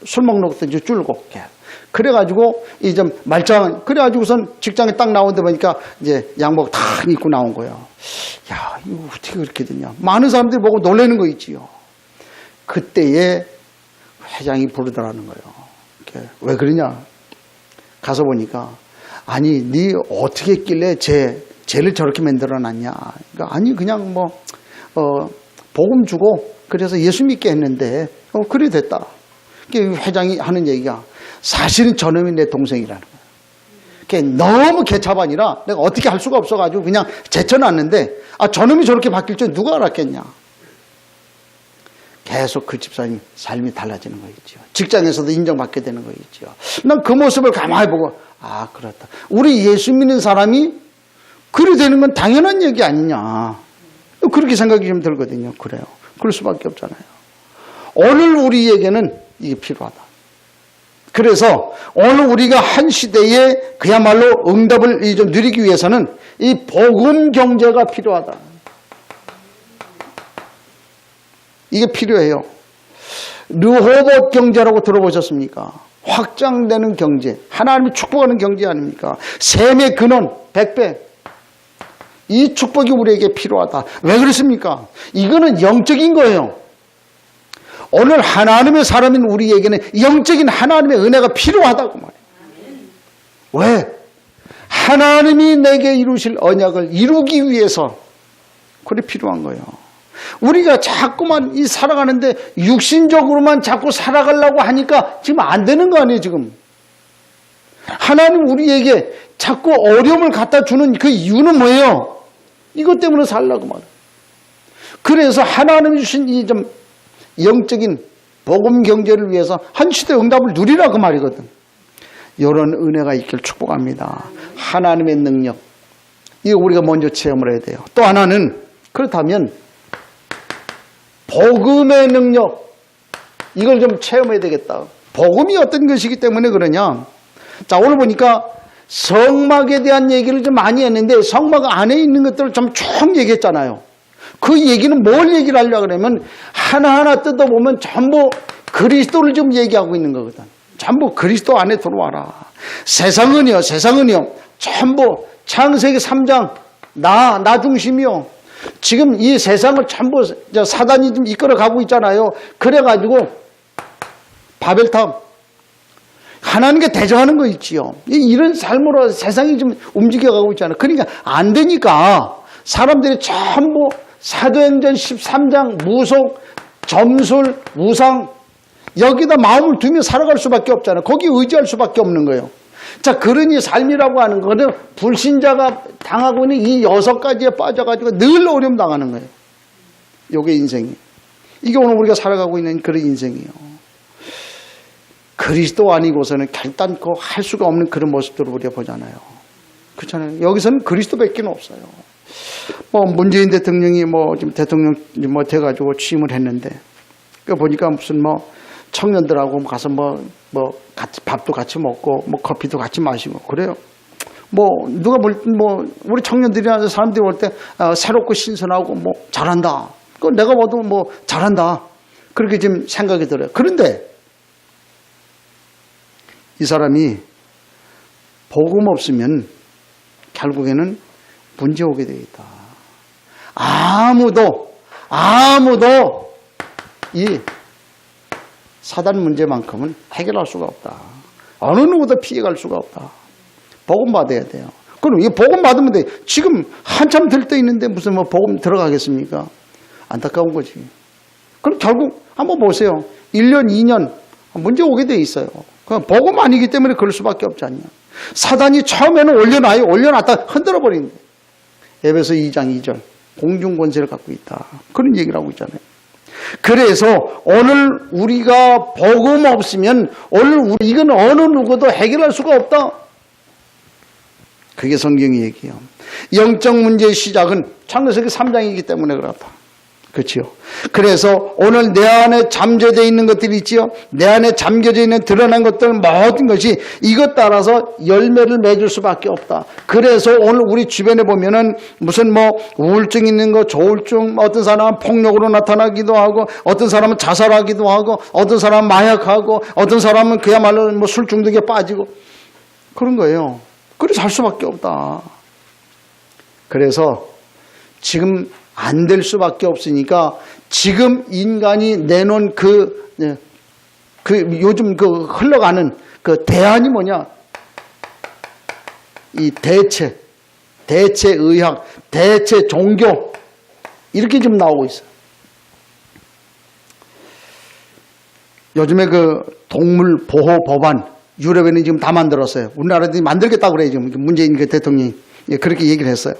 술 먹는 것도 이제 줄고 그래가지고 이제 말짱 그래가지고선 직장에 딱 나오는데 보니까 이제 양복 탁 입고 나온 거예요. 야 이거 어떻게 그렇게 되냐? 많은 사람들이 보고 놀라는 거 있지요. 그때에 회장이 부르더라는 거예요. 왜 그러냐? 가서 보니까 아니 네 어떻게 했길래 쟤를 저렇게 만들어놨냐? 그러니까 아니 그냥 뭐 복음 주고 그래서 예수 믿게 했는데 그래 됐다. 회장이 하는 얘기가 사실은 저놈이 내 동생이라는 거예요. 너무 개차반이라 내가 어떻게 할 수가 없어가지고 그냥 제쳐놨는데 저놈이 저렇게 바뀔 줄 누가 알았겠냐. 계속 그 집사님 삶이 달라지는 거 있죠. 직장에서도 인정받게 되는 거 있죠. 난 그 모습을 가만히 보고 그렇다. 우리 예수 믿는 사람이 그리 되는 건 당연한 얘기 아니냐. 그렇게 생각이 좀 들거든요. 그래요. 그럴 수밖에 없잖아요. 오늘 우리에게는 이게 필요하다. 그래서 오늘 우리가 한 시대에 그야말로 응답을 좀 누리기 위해서는 이 복음 경제가 필요하다. 이게 필요해요. 르호봇 경제라고 들어보셨습니까? 확장되는 경제, 하나님이 축복하는 경제 아닙니까? 셈의 근원 100배. 이 축복이 우리에게 필요하다. 왜 그렇습니까? 이거는 영적인 거예요. 오늘 하나님의 사람인 우리에게는 영적인 하나님의 은혜가 필요하다고 말해요. 왜? 하나님이 내게 이루실 언약을 이루기 위해서 그래 필요한 거예요. 우리가 자꾸만 이 살아가는데 육신적으로만 자꾸 살아가려고 하니까 지금 안 되는 거 아니에요, 지금. 하나님 우리에게 자꾸 어려움을 갖다 주는 그 이유는 뭐예요? 이것 때문에 살라고 말이에요. 그래서 하나님이 주신 이 좀 영적인 복음 경제를 위해서 한 시대 응답을 누리라 그 말이거든. 이런 은혜가 있길 축복합니다. 하나님의 능력. 이거 우리가 먼저 체험을 해야 돼요. 또 하나는 그렇다면 복음의 능력. 이걸 좀 체험해야 되겠다. 복음이 어떤 것이기 때문에 그러냐. 자, 오늘 보니까 성막에 대한 얘기를 좀 많이 했는데 성막 안에 있는 것들을 좀 쭉 얘기했잖아요. 그 얘기는 뭘 얘기를 하려고 그러면 하나하나 뜯어보면 전부 그리스도를 좀 얘기하고 있는 거거든. 전부 그리스도 안에 들어와라. 세상은요 전부 창세기 3장 나 중심이요. 지금 이 세상을 전부 사단이 좀 이끌어가고 있잖아요. 그래가지고 바벨탑 하나님께 대적하는 거 있지요. 이런 삶으로 세상이 좀 움직여가고 있잖아요. 그러니까 안 되니까 사람들이 전부 사도행전 13장 무속, 점술, 우상 여기다 마음을 두며 살아갈 수밖에 없잖아요. 거기 의지할 수밖에 없는 거예요. 자, 그러니 삶이라고 하는 거는 불신자가 당하고 있는 이 6가지에 빠져가지고 늘 어려움 당하는 거예요. 이게 인생이에요. 이게 오늘 우리가 살아가고 있는 그런 인생이에요. 그리스도 아니고서는 결단코 할 수가 없는 그런 모습들을 우리가 보잖아요. 그렇잖아요. 여기서는 그리스도밖에 없어요. 문재인 대통령이 지금 대통령 돼가지고 취임을 했는데, 그 보니까 무슨 청년들하고 가서 같이 밥도 같이 먹고 커피도 같이 마시고 그래요. 누가 우리 청년들이나 사람들이 볼 때 새롭고 신선하고 잘한다. 그 내가 봐도 잘한다. 그렇게 지금 생각이 들어요. 그런데 이 사람이 복음 없으면 결국에는 문제 오게 되겠다. 아무도 이 사단 문제만큼은 해결할 수가 없다. 어느 누구도 피해갈 수가 없다. 복음 받아야 돼요. 그럼 이 복음 받으면 돼. 지금 한참 들떠 있는데 무슨 복음 들어가겠습니까? 안타까운 거지. 그럼 결국 한번 보세요. 1년, 2년 문제 오게 돼 있어요. 복음 아니기 때문에 그럴 수밖에 없지 않냐. 사단이 처음에는 올려놨다 흔들어 버린대. 에베소 2장 2절 공중권세를 갖고 있다. 그런 얘기를 하고 있잖아요. 그래서 오늘 우리가 복음 없으면 오늘 이건 어느 누구도 해결할 수가 없다. 그게 성경의 얘기예요. 영적 문제의 시작은 창세기 3장이기 때문에 그렇다. 그렇지요. 그래서 오늘 내 안에 잠재되어 있는 것들이 있지요. 내 안에 잠겨져 있는 드러난 것들 모든 것이 이것 따라서 열매를 맺을 수밖에 없다. 그래서 오늘 우리 주변에 보면은 무슨 우울증 있는 거, 조울증, 어떤 사람은 폭력으로 나타나기도 하고, 어떤 사람은 자살하기도 하고, 어떤 사람은 마약하고, 어떤 사람은 그야말로 술 중독에 빠지고 그런 거예요. 그래 살 수밖에 없다. 그래서 지금 안 될 수밖에 없으니까 지금 인간이 내놓은 요즘 흘러가는 대안이 뭐냐? 이 대체 의학, 대체 종교 이렇게 지금 나오고 있어요. 요즘에 동물 보호 법안 유럽에는 지금 다 만들었어요. 우리나라도 만들겠다고 그래요. 지금 문재인 대통령이 그렇게 얘기를 했어요.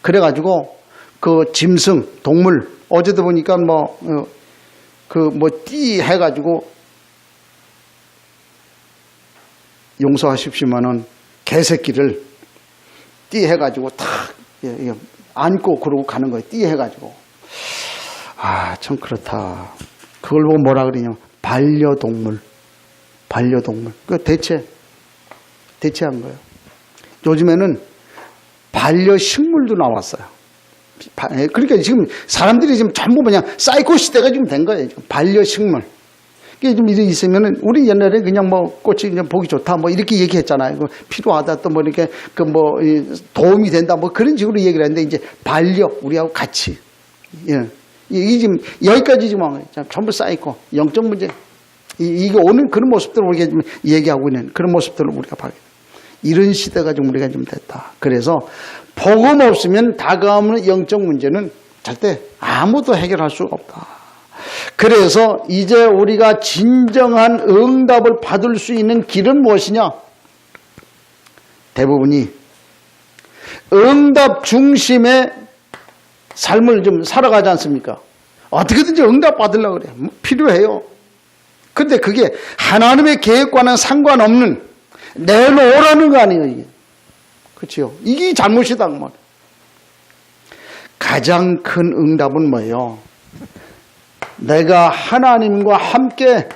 그래가지고 짐승, 동물, 어제도 보니까 띠 해가지고, 용서하십시오만은, 개새끼를 띠 해가지고 탁, 안고 그러고 가는 거예요. 띠 해가지고. 참 그렇다. 그걸 보고 뭐라 그러냐. 반려동물. 대체한 거예요. 요즘에는 반려식물도 나왔어요. 그러니까 지금 사람들이 지금 전부 그냥 사이코 시대가 지금 된 거예요. 반려식물. 이게 좀 있으면은, 우리 옛날에 그냥 뭐 꽃이 그냥 보기 좋다 뭐 이렇게 얘기했잖아요. 필요하다 또 뭐 이렇게 도움이 된다 뭐 그런 식으로 얘기를 했는데, 이제 반력, 우리하고 같이. 예. 이 지금 여기까지 지금 전부 쌓이고 영적 문제. 이게 오는 그런 모습들을 우리가 지금 얘기하고 있는 그런 모습들을 우리가 봐요. 이런 시대가 좀 우리가 좀 됐다. 그래서 복음 없으면 다가오는 영적 문제는 절대 아무도 해결할 수가 없다. 그래서 이제 우리가 진정한 응답을 받을 수 있는 길은 무엇이냐? 대부분이 응답 중심의 삶을 좀 살아가지 않습니까? 어떻게든지 응답 받으려고 그래요. 필요해요. 근데 그게 하나님의 계획과는 상관없는 내놓으라는 거 아니에요, 이게. 그렇죠? 이게 잘못이다, 그 말. 가장 큰 응답은 뭐예요? 내가 하나님과 함께,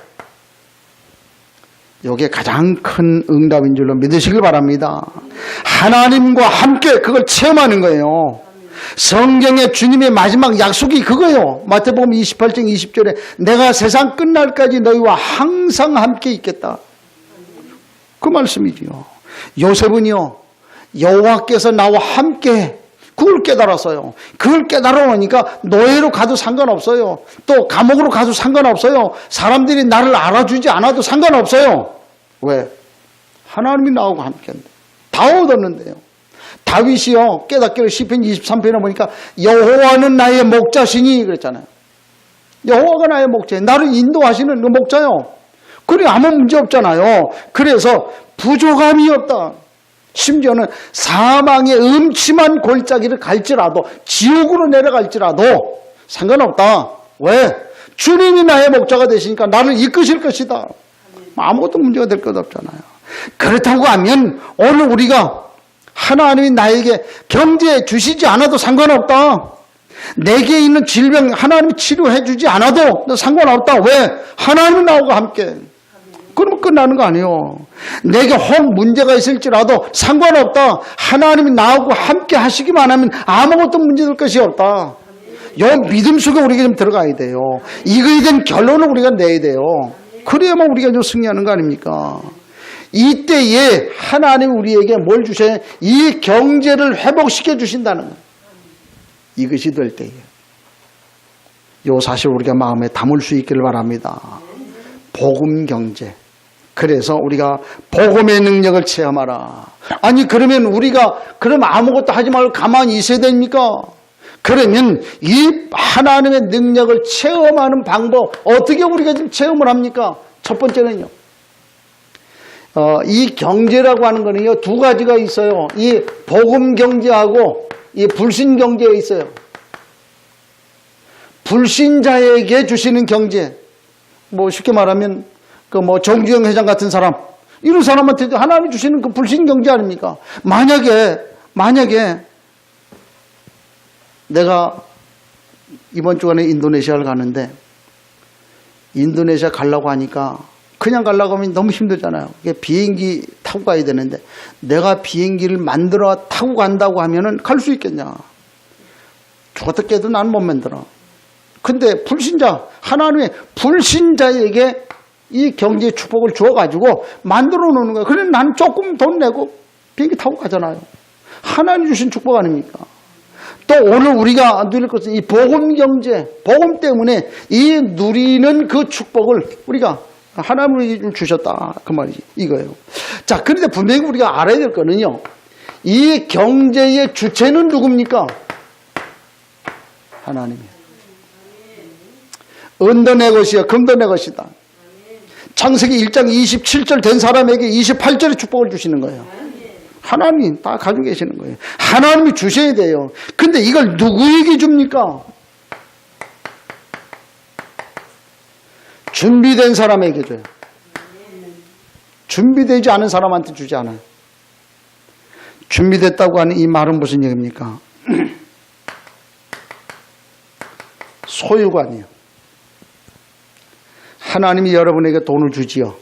이게 가장 큰 응답인 줄로 믿으시길 바랍니다. 하나님과 함께 그걸 체험하는 거예요. 성경의 주님의 마지막 약속이 그거예요. 마태복음 28장 20절에 내가 세상 끝날까지 너희와 항상 함께 있겠다. 그 말씀이지요. 요셉은요, 여호와께서 나와 함께, 그걸 깨달았어요. 그걸 깨달아오니까 노예로 가도 상관없어요. 또 감옥으로 가도 상관없어요. 사람들이 나를 알아주지 않아도 상관없어요. 왜? 하나님이 나하고 함께한다. 다 얻었는데요. 다윗이요, 깨닫기를 시편 23편에 보니까 여호와는 나의 목자시니 그랬잖아요. 여호와가 나의 목자예요. 나를 인도하시는 그 목자요. 그래, 아무 문제 없잖아요. 그래서 부족함이 없다. 심지어는 사망의 음침한 골짜기를 갈지라도, 지옥으로 내려갈지라도 상관없다. 왜? 주님이 나의 목자가 되시니까 나를 이끄실 것이다. 아무것도 문제가 될 것 없잖아요. 그렇다고 하면 오늘 우리가 하나님이 나에게 경제 주시지 않아도 상관없다. 내게 있는 질병 하나님이 치료해 주지 않아도 상관없다. 왜? 하나님이 나하고 함께. 그러면 끝나는 거 아니에요. 내게 혹 문제가 있을지라도 상관없다. 하나님이 나하고 함께 하시기만 하면 아무것도 문제될 것이 없다. 이 믿음 속에 우리가 좀 들어가야 돼요. 이거에 대한 결론을 우리가 내야 돼요. 그래야만 우리가 좀 승리하는 거 아닙니까? 이때에 하나님 우리에게 뭘 주셔야, 이 경제를 회복시켜 주신다는 거예요. 이것이 될 때에. 이 사실 우리가 마음에 담을 수 있기를 바랍니다. 복음 경제. 그래서 우리가 복음의 능력을 체험하라. 아니 그러면 우리가 그럼 아무것도 하지 말고 가만히 있어야 됩니까? 그러면 이 하나님의 능력을 체험하는 방법, 어떻게 우리가 지금 체험을 합니까? 첫 번째는요, 이 경제라고 하는 거는요, 두 가지가 있어요. 이 복음 경제하고 이 불신 경제에 있어요. 불신자에게 주시는 경제. 뭐 쉽게 말하면 정주영 회장 같은 사람, 이런 사람한테도 하나님이 주시는 그 불신 경제 아닙니까? 만약에 내가 이번 주간에 인도네시아를 가는데, 인도네시아 가려고 하니까 그냥 가려고 하면 너무 힘들잖아요. 비행기 타고 가야 되는데 내가 비행기를 만들어 타고 간다고 하면은 갈 수 있겠냐? 죽었다 깨도 난 못 만들어. 근데 불신자, 하나님의 불신자에게 이 경제의 축복을 주어가지고 만들어 놓는 거예요. 그래 난 조금 돈 내고 비행기 타고 가잖아요. 하나님 주신 축복 아닙니까? 또 오늘 우리가 누릴 것은 이 복음 경제, 복음 때문에 이 누리는 그 축복을 우리가 하나님이 주셨다. 그 말이지. 이거예요. 자, 그런데 분명히 우리가 알아야 될 거는요, 이 경제의 주체는 누굽니까? 하나님이에요. 은도 내 것이요 금도 내 것이다. 창세기 1장 27절 된 사람에게 28절의 축복을 주시는 거예요. 하나님이 다 가지고 계시는 거예요. 하나님이 주셔야 돼요. 근데 이걸 누구에게 줍니까? 준비된 사람에게 줘요. 준비되지 않은 사람한테 주지 않아요. 준비됐다고 하는 이 말은 무슨 얘기입니까? 소유관이요. 하나님이 여러분에게 돈을 주지요.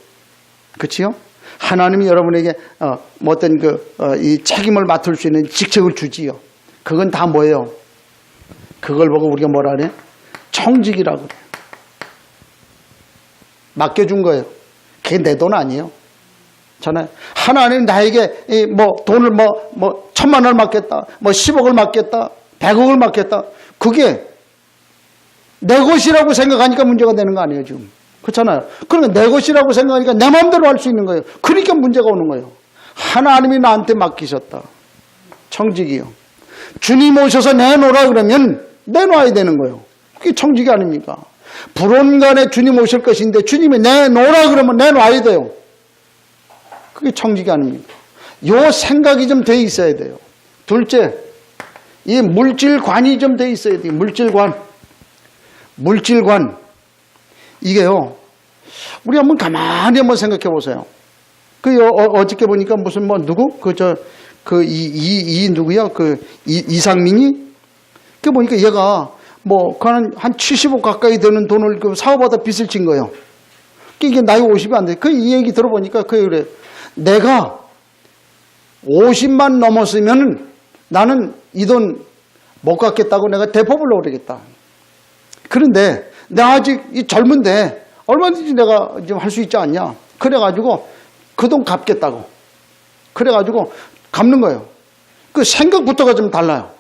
그렇지요? 하나님이 여러분에게 어떤 이 책임을 맡을 수 있는 직책을 주지요. 그건 다 뭐예요? 그걸 보고 우리가 뭐라 그래? 청직이라고 그래요. 맡겨준 거예요. 그게 내 돈 아니에요. 저는 하나님 나에게 뭐 돈을 뭐 1,000만 원을 맡겼다, 뭐 10억을 맡겼다, 100억을 맡겼다. 그게 내 것이라고 생각하니까 문제가 되는 거 아니에요, 지금. 그렇잖아요. 그러니까 내 것이라고 생각하니까 내 마음대로 할 수 있는 거예요. 그러니까 문제가 오는 거예요. 하나님이 나한테 맡기셨다. 청직이요. 주님 오셔서 내놓으라 그러면 내놔야 되는 거예요. 그게 청직이 아닙니까? 불온간에 주님 오실 것인데 주님이 내놓으라 그러면 내놔야 돼요. 그게 청직이 아닙니까? 요 생각이 좀 돼 있어야 돼요. 둘째, 이 물질관이 좀 돼 있어야 돼요. 물질관. 이게요, 우리 한번 가만히 한번 생각해 보세요. 어저께 보니까 무슨 누구? 누구야? 이상민이? 보니까 얘가 한 70억 가까이 되는 돈을 사업하다 빚을 진 거예요. 이게 나이 50이 안 돼. 이 얘기 들어보니까 그래. 내가 50만 넘었으면 나는 이 돈 못 갚겠다고 내가 대법을 오르겠다. 그런데 내가 아직 젊은데 얼마든지 내가 좀 할 수 있지 않냐. 그래가지고 그 돈 갚겠다고. 그래가지고 갚는 거예요. 그 생각부터가 좀 달라요.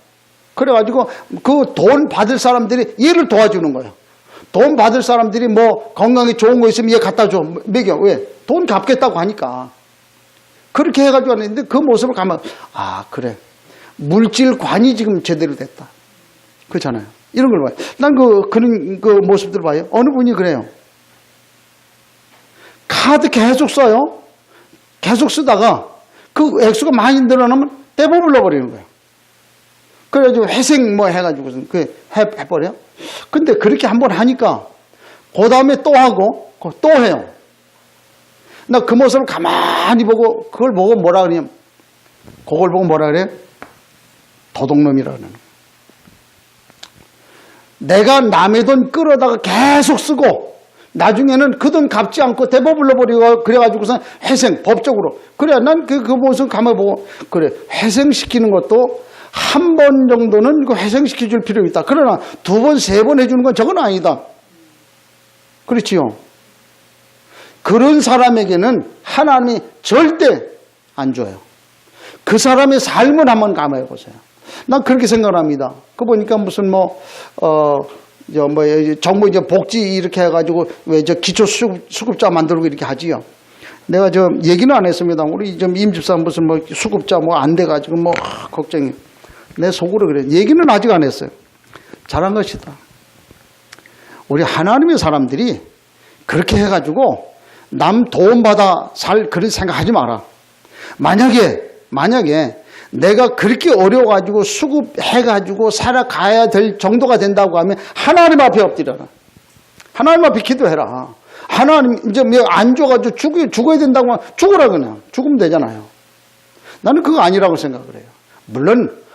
그래가지고 그 돈 받을 사람들이 얘를 도와주는 거예요. 돈 받을 사람들이 건강에 좋은 거 있으면 얘 갖다 줘. 먹여. 왜? 돈 갚겠다고 하니까. 그렇게 해가지고 하는데 그 모습을 가면, 그래. 물질관이 지금 제대로 됐다. 그렇잖아요. 이런 걸 봐요. 난 그런 모습들을 봐요. 어느 분이 그래요. 카드 계속 써요. 계속 쓰다가 그 액수가 많이 늘어나면 떼법을 넣어버리는 거예요. 그래가지고 회생 해가지고서 해버려. 근데 그렇게 한번 하니까 그 다음에 또 하고 또 해요. 나 그 모습을 가만히 보고 그걸 보고 뭐라 그러냐면 그걸 보고 뭐라 그래? 도둑놈이라는 거예요. 내가 남의 돈 끌어다가 계속 쓰고 나중에는 그 돈 갚지 않고 대법을 넣어버리고 그래가지고서 회생 법적으로. 그래 난 그 모습 가만히 보고 그래 회생시키는 것도 한 번 정도는 회생시켜 줄 필요가 있다. 그러나 2번, 3번 해주는 건 저건 아니다. 그렇지요. 그런 사람에게는 하나님이 절대 안 줘요. 그 사람의 삶을 한번 감안해 보세요. 난 그렇게 생각을 합니다. 보니까 무슨 정부 복지 이렇게 해가지고 기초 수급자 만들고 이렇게 하지요. 내가 얘기는 안 했습니다. 우리 임 집사 무슨 수급자 안 돼가지고 걱정이. 내 속으로 그래. 얘기는 아직 안 했어요. 잘한 것이다. 우리 하나님의 사람들이 그렇게 해가지고 남 도움받아 살 그런 생각하지 마라. 만약에 내가 그렇게 어려워가지고 수급해가지고 살아가야 될 정도가 된다고 하면 하나님 앞에 엎드려라. 하나님 앞에 기도해라. 하나님 이제 안 줘가지고 죽어야 된다고 하면 죽으라 그냥. 죽으면 되잖아요. 나는 그거 아니라고 생각을 해요. 물론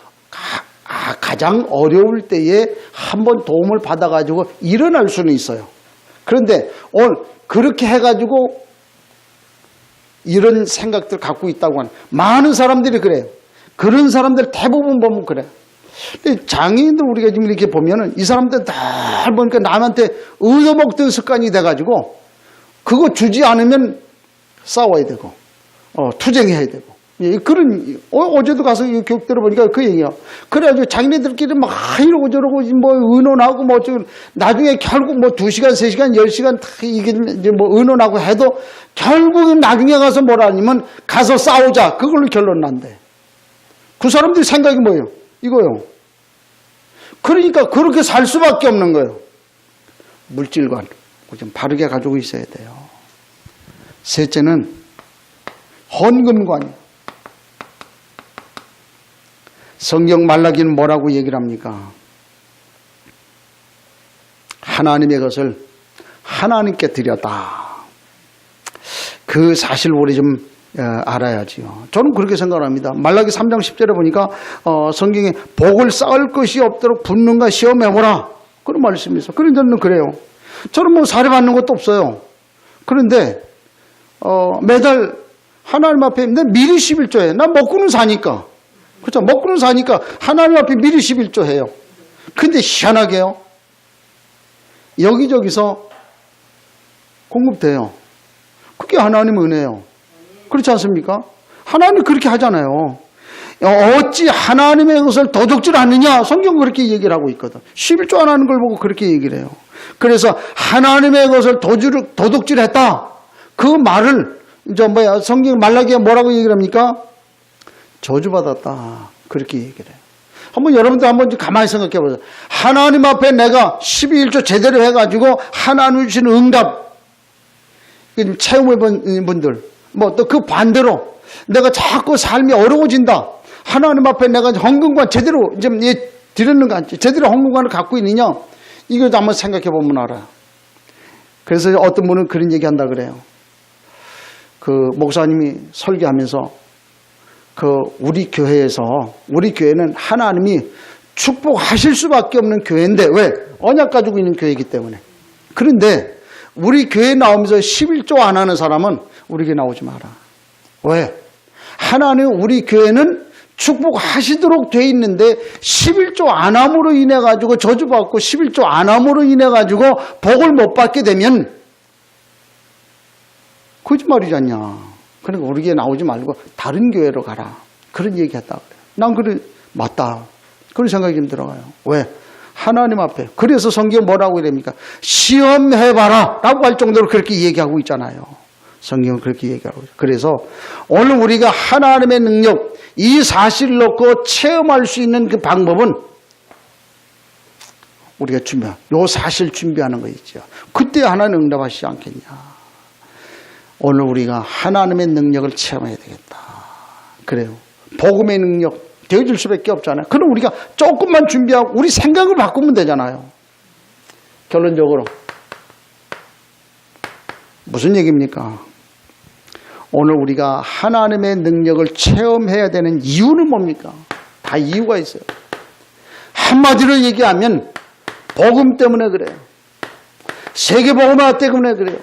가장 어려울 때에 한번 도움을 받아가지고 일어날 수는 있어요. 그런데 오늘 그렇게 해가지고 이런 생각들 갖고 있다고 하는 많은 사람들이 그래요. 그런 사람들 대부분 보면 그래. 근데 장애인들 우리가 지금 이렇게 보면은 이 사람들 다 보니까 남한테 얻어먹던 습관이 돼가지고 그거 주지 않으면 싸워야 되고 투쟁해야 되고 어제도 가서 교육 들어보니까 그 얘기야. 그래가지고 자기네들끼리 막 이러고 저러고 의논하고 나중에 결국 2시간, 3시간, 10시간 다 이게 의논하고 해도 결국은 나중에 가서 뭐라 하냐면 가서 싸우자. 그걸로 결론 난대. 그 사람들 생각이 뭐예요? 이거요. 그러니까 그렇게 살 수밖에 없는 거예요. 물질관. 좀 바르게 가지고 있어야 돼요. 셋째는 헌금관이에요. 성경 말라기는 뭐라고 얘기를 합니까? 하나님의 것을 하나님께 드렸다. 그 사실 우리 좀 알아야지요. 저는 그렇게 생각합니다. 말라기 3장 10절에 보니까 성경에 복을 쌓을 것이 없도록 붙는가 시험해보라. 그런 말씀이 있어요. 그런 저는 그래요. 저는 사례받는 것도 없어요. 그런데 매달 하나님 앞에 내 미리 11조 해. 난 먹고는 사니까. 그렇죠. 먹고는 사니까 하나님 앞에 미리 11조 해요. 근데 희한하게요. 여기저기서 공급돼요. 그게 하나님의 은혜예요. 그렇지 않습니까? 하나님이 그렇게 하잖아요. 어찌 하나님의 것을 도둑질 하느냐? 성경은 그렇게 얘기를 하고 있거든. 11조 안 하는 걸 보고 그렇게 얘기를 해요. 그래서 하나님의 것을 도둑질했다. 그 말을 성경 말라기에 뭐라고 얘기를 합니까? 저주받았다. 그렇게 얘기를 해요. 여러분들 한번 가만히 생각해 보세요. 하나님 앞에 내가 12일조 제대로 해가지고 하나님 주시는 응답 체험해 본 분들, 또 그 반대로 내가 자꾸 삶이 어려워진다. 하나님 앞에 내가 헌금관 제대로 좀 드리는 거 제대로 헌금관을 갖고 있느냐? 이것도 한번 생각해 보면 알아요. 그래서 어떤 분은 그런 얘기 한다 그래요. 그 목사님이 설교하면서 우리 교회는 하나님이 축복하실 수밖에 없는 교회인데, 왜? 언약 가지고 있는 교회이기 때문에. 그런데 우리 교회에 나오면서 11조 안 하는 사람은 우리 교회 나오지 마라. 왜? 하나님 우리 교회는 축복하시도록 돼 있는데 11조 안 함으로 인해 가지고 저주받고 11조 안 함으로 인해 가지고 복을 못 받게 되면 거짓말이지 않냐. 그러니까 우리 교회 나오지 말고 다른 교회로 가라. 그런 얘기 했다 그래요. 난 그래 맞다. 그런 생각이 좀 들어가요. 왜? 하나님 앞에. 그래서 성경 뭐라고 이랍니까? 시험해봐라 라고 할 정도로 그렇게 얘기하고 있잖아요. 성경은 그렇게 얘기하고 있어요. 그래서 오늘 우리가 하나님의 능력, 이 사실을 놓고 체험할 수 있는 그 방법은 우리가 요 사실 준비하는 거 있죠. 그때 하나님 응답하시지 않겠냐. 오늘 우리가 하나님의 능력을 체험해야 되겠다. 그래요. 복음의 능력 되어줄 수밖에 없잖아요. 그럼 우리가 조금만 준비하고 우리 생각을 바꾸면 되잖아요. 결론적으로 무슨 얘기입니까? 오늘 우리가 하나님의 능력을 체험해야 되는 이유는 뭡니까? 다 이유가 있어요. 한마디로 얘기하면 복음 때문에 그래요. 세계복음화 때문에 그래요.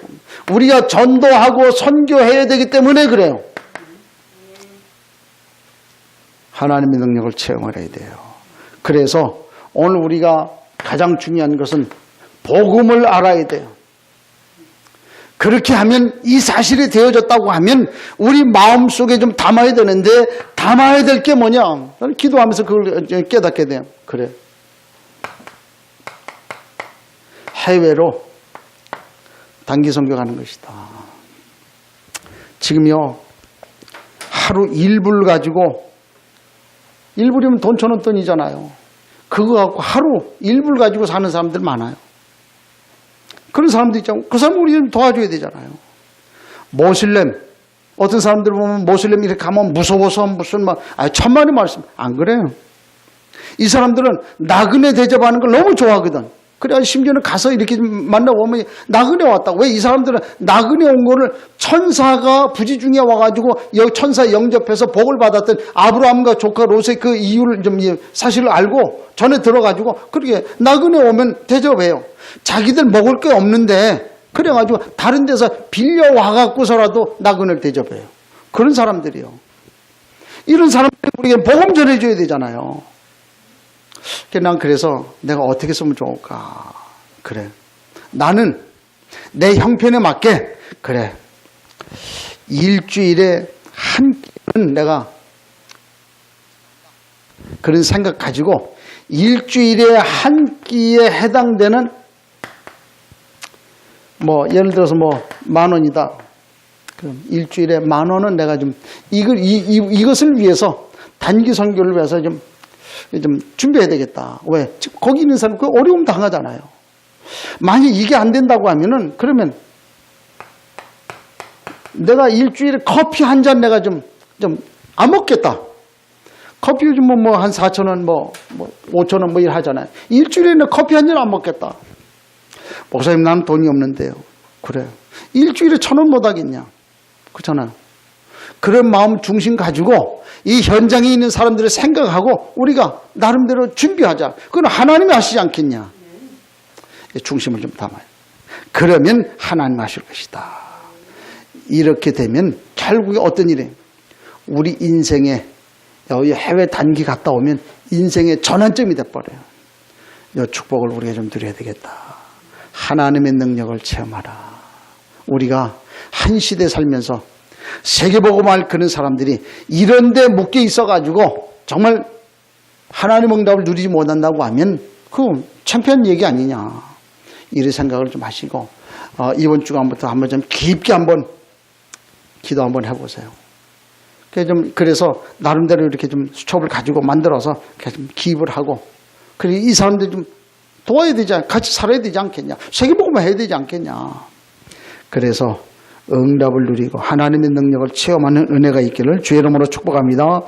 우리가 전도하고 선교해야 되기 때문에 그래요. 하나님의 능력을 체험을 해야 돼요. 그래서 오늘 우리가 가장 중요한 것은 복음을 알아야 돼요. 그렇게 하면 이 사실이 되어졌다고 하면 우리 마음속에 좀 담아야 되는데 담아야 될 게 뭐냐? 저는 기도하면서 그걸 깨닫게 돼요. 그래. 해외로 단기 선교 가는 것이다. 지금요 하루 1불 가지고 1불이면 돈 1,000원 돈이잖아요. 그거 갖고 하루 1불 가지고 사는 사람들 많아요. 그런 사람도 있잖아요. 그 사람 우리 좀 도와줘야 되잖아요. 모슬렘 어떤 사람들 보면 모슬렘 이렇게 가면 무서워서 무슨 천만의 말씀 안 그래요. 이 사람들은 나그네 대접하는 걸 너무 좋아하거든. 그래야 심지어는 가서 이렇게 만나보면 나그네 왔다고. 왜? 이 사람들은 나그네 온 거를 천사가 부지중에 와가지고 천사 영접해서 복을 받았던 아브라함과 조카 롯의 그 이유를 좀 사실을 알고 전에 들어가지고 그렇게 나그네 오면 대접해요. 자기들 먹을 게 없는데 그래가지고 다른 데서 빌려 와갖고서라도 나그네를 대접해요. 그런 사람들이요. 이런 사람들이 우리에게 복음 전해줘야 되잖아요. 난 그래서 내가 어떻게 쓰면 좋을까? 그래. 나는 내 형편에 맞게 그래. 일주일에 한 끼는 내가 그런 생각 가지고 일주일에 한 끼에 해당되는 예를 들어서 10,000원이다. 그럼 일주일에 10,000원은 내가 좀 이것을 위해서 단기 선교를 위해서 좀 준비해야 되겠다. 왜? 거기 있는 사람 그 어려움 당하잖아요. 만약 이게 안 된다고 하면은 그러면 내가 일주일에 커피 한 잔 내가 좀 안 먹겠다. 커피 요즘 한 4,000원 5,000원 일 하잖아요. 일주일에 커피 한 잔 안 먹겠다. 목사님 나는 돈이 없는데요. 그래요. 일주일에 1,000원 못 하겠냐. 그렇잖아요. 그런 마음 중심 가지고 이 현장에 있는 사람들을 생각하고 우리가 나름대로 준비하자. 그건 하나님이 하시지 않겠냐. 중심을 좀 담아요. 그러면 하나님 하실 것이다. 이렇게 되면 결국에 어떤 일이에요? 우리 인생에 해외 단기 갔다 오면 인생의 전환점이 돼버려요. 이 축복을 우리가 좀 누려야 되겠다. 하나님의 능력을 체험하라. 우리가 한 시대 살면서 세계복음을 그런 사람들이 이런 데 묶여 있어가지고 정말 하나님 응답을 누리지 못한다고 하면 그건 창피한 얘기 아니냐. 이런 생각을 좀 하시고 이번 주간부터 한번 좀 깊게 한번 기도 한번 해보세요. 그래서 나름대로 이렇게 좀 수첩을 가지고 만들어서 좀 기입을 하고 그리고 이 사람들 좀 도와야 되지 않, 같이 살아야 되지 않겠냐. 세계복음을 해야 되지 않겠냐. 그래서 응답을 누리고 하나님의 능력을 체험하는 은혜가 있기를 주의 이름으로 축복합니다.